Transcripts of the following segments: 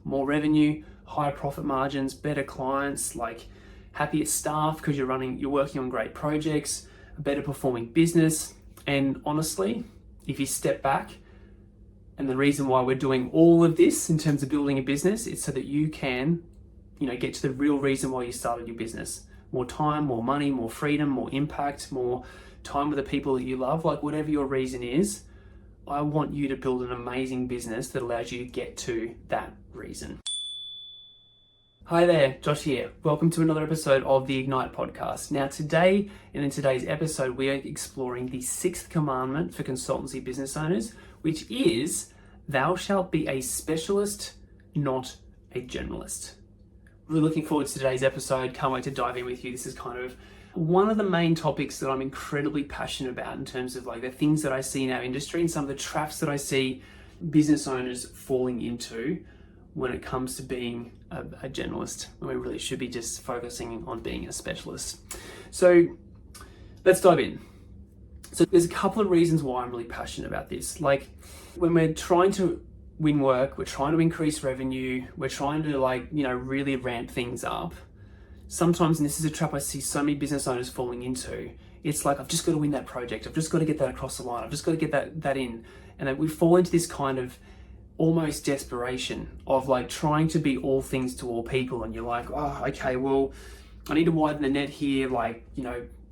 more revenue, higher profit margins, better clients, like happier staff because you're working on great projects, a better performing business. And honestly, if you step back, and the reason why we're doing all of this in terms of building a business is so that you can, get to the real reason why you started your business. More time, more money, more freedom, more impact, more time with the people that you love, like whatever your reason is. I want you to build an amazing business that allows you to get to that reason. Hi there, Josh here. Welcome to another episode of the Ignite podcast. Now today, and in today's episode, we are exploring the 6th commandment for consultancy business owners, which is, thou shalt be a specialist, not a generalist. Really looking forward to today's episode. Can't wait to dive in with you. This is kind of one of the main topics that I'm incredibly passionate about in terms of like the things that I see in our industry and some of the traps that I see business owners falling into when it comes to being a generalist, when we really should be just focusing on being a specialist. So let's dive in. So there's a couple of reasons why I'm really passionate about this. Like when we're trying to win work, we're trying to increase revenue, we're trying to really ramp things up. Sometimes, and this is a trap I see so many business owners falling into, it's like, I've just got to win that project. I've just got to get that across the line. I've just got to get that in. And then we fall into this kind of almost desperation of like trying to be all things to all people. And you're like, oh, okay, well, I need to widen the net here.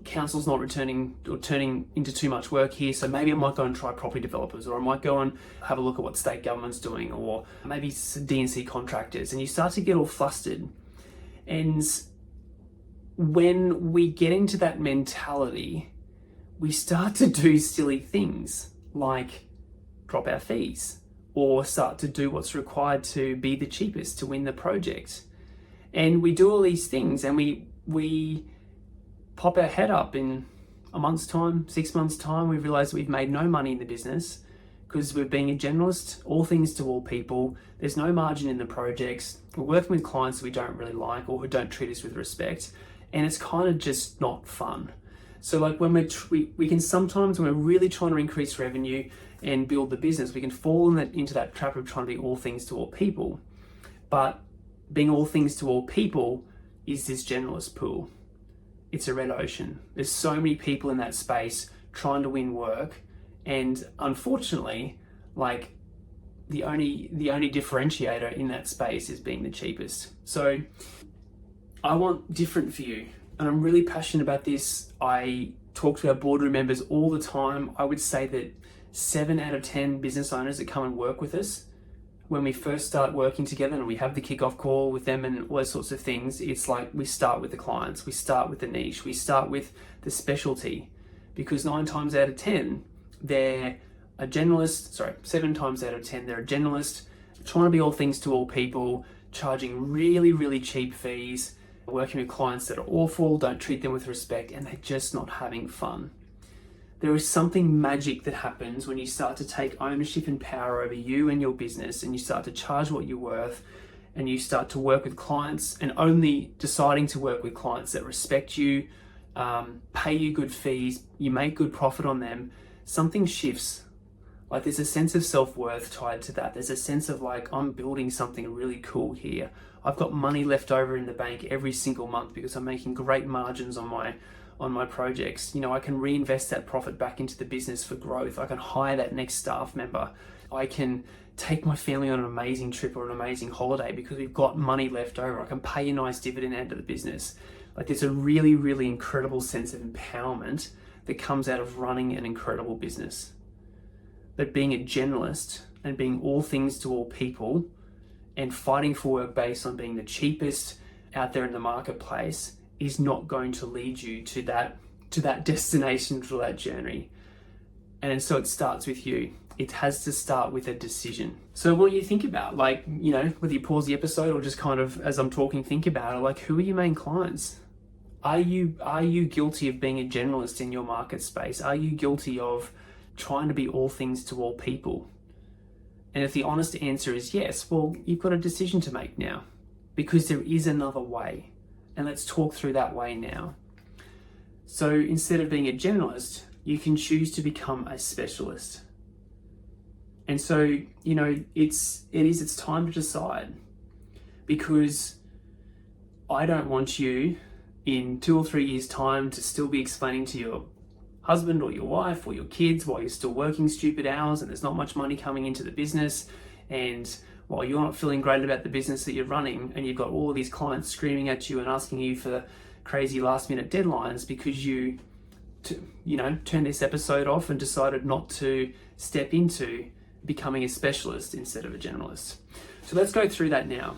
Council's not turning into too much work here. So maybe I might go and try property developers, or I might go and have a look at what state government's doing, or maybe D&C contractors. And you start to get all flustered. And when we get into that mentality, we start to do silly things like drop our fees or start to do what's required to be the cheapest to win the project. And we do all these things and we pop our head up in a month's time, 6 months' time, we realize we've made no money in the business because we're being a generalist, all things to all people. There's no margin in the projects. We're working with clients that we don't really like or who don't treat us with respect. And it's kind of just not fun. So like when we can sometimes, when we're really trying to increase revenue and build the business, we can fall into that trap of trying to be all things to all people. But being all things to all people is this generalist pool. It's a red ocean. There's so many people in that space trying to win work. And unfortunately, like the only differentiator in that space is being the cheapest. So I want different for you. And I'm really passionate about this. I talk to our boardroom members all the time. I would say that 7 out of 10 business owners that come and work with us, when we first start working together and we have the kickoff call with them and all those sorts of things, it's like we start with the clients, we start with the niche, we start with the specialty, because 9 times out of 10, they're a generalist, 7 times out of 10, they're a generalist, trying to be all things to all people, charging really, really cheap fees, working with clients that are awful, don't treat them with respect, and they're just not having fun. There is something magic that happens when you start to take ownership and power over you and your business, and you start to charge what you're worth, and you start to work with clients, and only deciding to work with clients that respect you, pay you good fees, you make good profit on them. Something shifts. Like there's a sense of self-worth tied to that. There's a sense of like, I'm building something really cool here. I've got money left over in the bank every single month because I'm making great margins on my projects. I can reinvest that profit back into the business for growth. I can hire that next staff member. I can take my family on an amazing trip or an amazing holiday because we've got money left over. I can pay a nice dividend out of the business. Like there's a really, really incredible sense of empowerment that comes out of running an incredible business. But being a generalist and being all things to all people and fighting for work based on being the cheapest out there in the marketplace is not going to lead you to that destination, to that journey. And so it starts with you. It has to start with a decision. So what you think about, whether you pause the episode or just kind of as I'm talking, think about it, like who are your main clients? Are you guilty of being a generalist in your market space? Are you guilty of trying to be all things to all people? And if the honest answer is yes, well, you've got a decision to make now, because there is another way. And let's talk through that way now. So instead of being a generalist, you can choose to become a specialist. And so, it's time to decide. because I don't want you in 2 or 3 years' time to still be explaining to your husband or your wife or your kids while you're still working stupid hours and there's not much money coming into the business, and while you're not feeling great about the business that you're running, and you've got all of these clients screaming at you and asking you for crazy last minute deadlines because you turned this episode off and decided not to step into becoming a specialist instead of a generalist. So let's go through that now.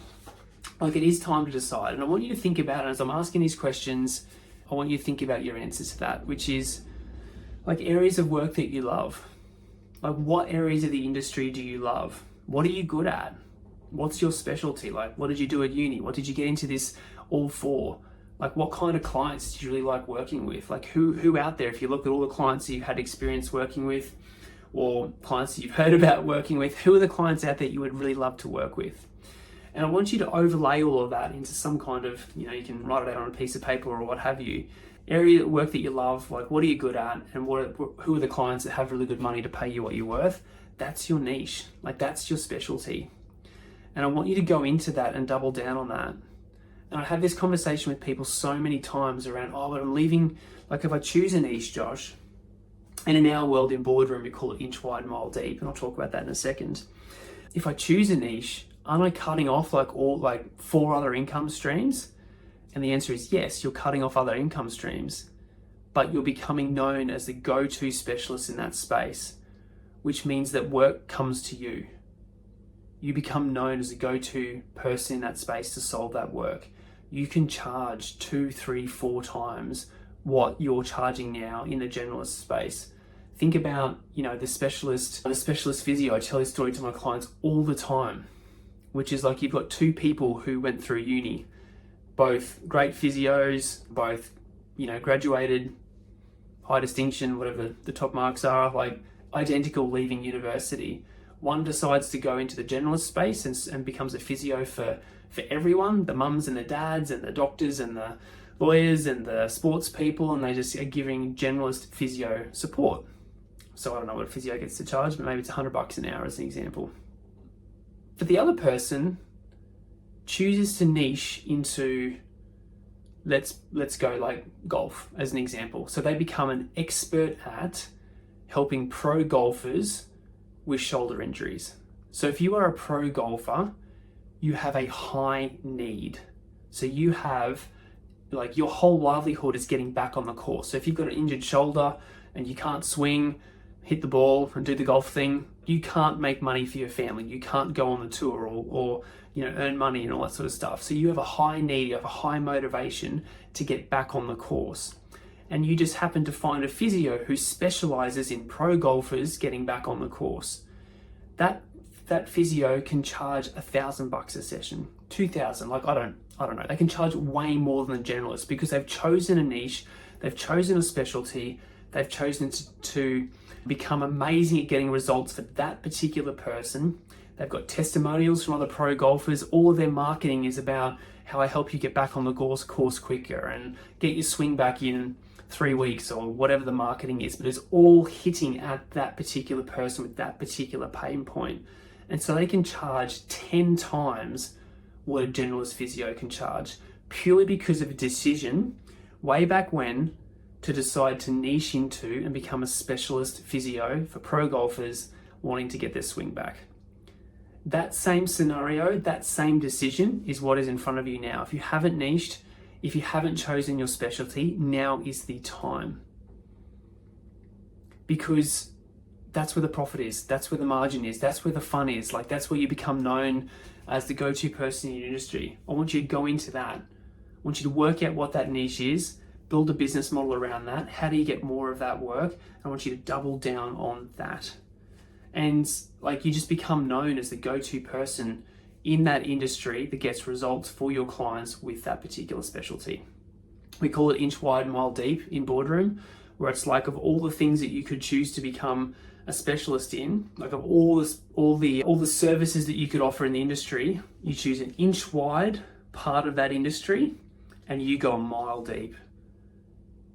Like, it is time to decide, and I want you to think about it. As I'm asking these questions, I want you to think about your answers to that, which is like areas of work that you love. Like, what areas of the industry do you love? What are you good at? What's your specialty? Like, what did you do at uni? What did you get into this all for? Like, what kind of clients did you really like working with? Like, who out there, if you look at all the clients that you've had experience working with, or clients that you've heard about working with, who are the clients out there you would really love to work with? And I want you to overlay all of that into some kind of, you can write it out on a piece of paper or what have you, area of work that you love. Like, what are you good at, and who are the clients that have really good money to pay you what you're worth? That's your niche. Like, that's your specialty. And I want you to go into that and double down on that. And I have this conversation with people so many times around, but I'm leaving, like, if I choose a niche, Josh, and in our world in boardroom, we call it inch wide, mile deep, and I'll talk about that in a second. If I choose a niche, aren't I cutting off like 4 other income streams? And the answer is yes, you're cutting off other income streams, but you're becoming known as the go-to specialist in that space, which means that work comes to you. You become known as a go-to person in that space to solve that work. You can charge 2, 3, 4 times what you're charging now in the generalist space. Think about, the specialist physio. I tell this story to my clients all the time, which is like, you've got 2 people who went through uni, both great physios, both, graduated, high distinction, whatever the top marks are, like identical leaving university. One decides to go into the generalist space and becomes a physio for everyone, the mums and the dads and the doctors and the lawyers and the sports people, and they just are giving generalist physio support. So I don't know what a physio gets to charge, but maybe it's $100 an hour as an example. But the other person chooses to niche into, let's go like golf as an example. So they become an expert at helping pro golfers with shoulder injuries. So if you are a pro golfer, you have a high need. So you have, like, your whole livelihood is getting back on the course. So if you've got an injured shoulder and you can't swing, hit the ball and do the golf thing, you can't make money for your family. You can't go on the tour or earn money and all that sort of stuff. So you have a high need, you have a high motivation to get back on the course. And you just happen to find a physio who specializes in pro golfers getting back on the course. That physio can charge $1,000 a session, $2,000. Like, I don't know. They can charge way more than the generalist because they've chosen a niche, they've chosen a specialty, they've chosen to become amazing at getting results for that particular person. They've got testimonials from other pro golfers. All of their marketing is about how I help you get back on the course quicker and get your swing back in 3 weeks or whatever the marketing is, but it's all hitting at that particular person with that particular pain point. And so they can charge 10 times what a generalist physio can charge, purely because of a decision way back when to decide to niche into and become a specialist physio for pro golfers wanting to get their swing back. That same scenario, that same decision is what is in front of you now. If you haven't niched, if you haven't chosen your specialty, now is the time. Because that's where the profit is, that's where the margin is, that's where the fun is. Like, that's where you become known as the go-to person in your industry. I want you to go into that. I want you to work out what that niche is, build a business model around that. How do you get more of that work? I want you to double down on that. And like, you just become known as the go-to person in that industry that gets results for your clients with that particular specialty. We call it inch wide, mile deep in boardroom, where it's like, of all the things that you could choose to become a specialist in, like of all the services that you could offer in the industry, you choose an inch wide part of that industry and you go a mile deep.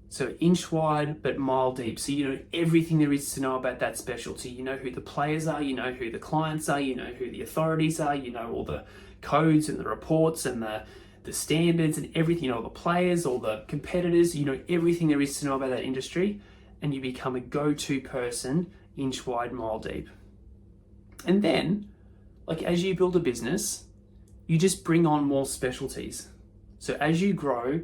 So inch wide, but mile deep. So you know everything there is to know about that specialty. You know who the players are, you know who the clients are, you know who the authorities are, you know all the codes and the reports and the standards and everything, all the players, all the competitors, everything there is to know about that industry, and you become a go-to person, inch wide, mile deep. And then, as you build a business, you just bring on more specialties. So as you grow,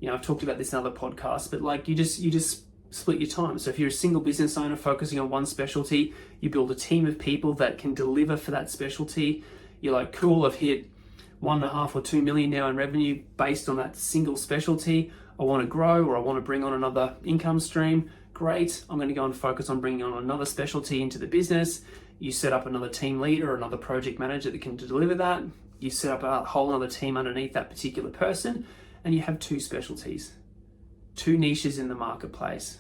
I've talked about this in other podcasts, but you just split your time. So if you're a single business owner focusing on one specialty, you build a team of people that can deliver for that specialty. You're like, cool, I've hit 1.5 or 2 million now in revenue based on that single specialty. I want to grow, or I want to bring on another income stream. Great, I'm going to go and focus on bringing on another specialty into the business. You set up another team leader or another project manager that can deliver that. You set up a whole other team underneath that particular person, and you have 2 specialties, 2 niches in the marketplace.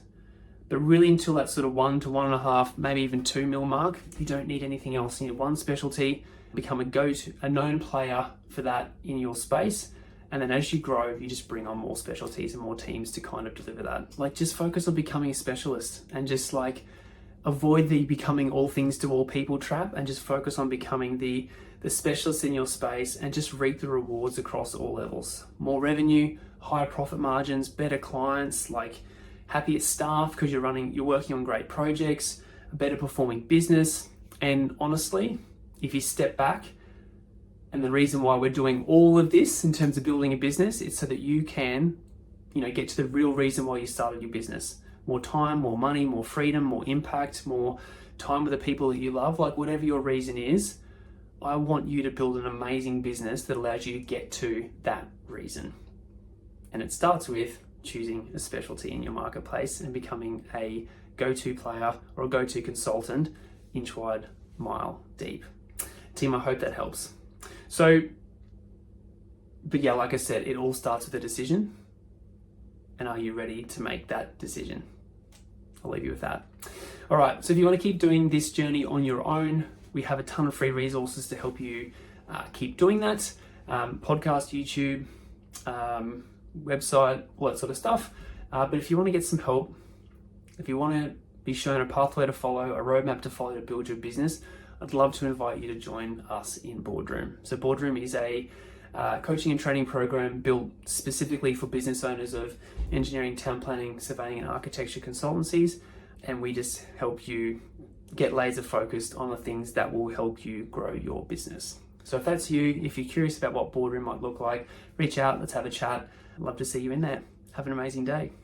But really, until that sort of 1 to 1.5, maybe even 2 mil mark, you don't need anything else. You need one specialty, become a known player for that in your space. And then as you grow, you just bring on more specialties and more teams to kind of deliver that. Just focus on becoming a specialist, and just avoid the becoming all things to all people trap, and just focus on becoming the specialist in your space, and just reap the rewards across all levels. More revenue, higher profit margins, better clients, happier staff because you're working on great projects, a better performing business. And honestly, if you step back, and the reason why we're doing all of this in terms of building a business, it's so that you can, get to the real reason why you started your business. More time, more money, more freedom, more impact, more time with the people that you love. Whatever your reason is, I want you to build an amazing business that allows you to get to that reason. And it starts with choosing a specialty in your marketplace and becoming a go-to player or a go-to consultant, inch wide, mile deep. Team, I hope that helps. But like I said, it all starts with a decision. And are you ready to make that decision? I'll leave you with that. All right, so if you want to keep doing this journey on your own, we have a ton of free resources to help you keep doing that. Podcast, YouTube, website, all that sort of stuff. But if you want to get some help, if you want to be shown a pathway to follow, a roadmap to follow to build your business, I'd love to invite you to join us in Boardroom. So Boardroom is a coaching and training program built specifically for business owners of engineering, town planning, surveying, and architecture consultancies. And we just help you get laser focused on the things that will help you grow your business. So if that's you, if you're curious about what Boardroom might look like, reach out, let's have a chat. I'd love to see you in there. Have an amazing day.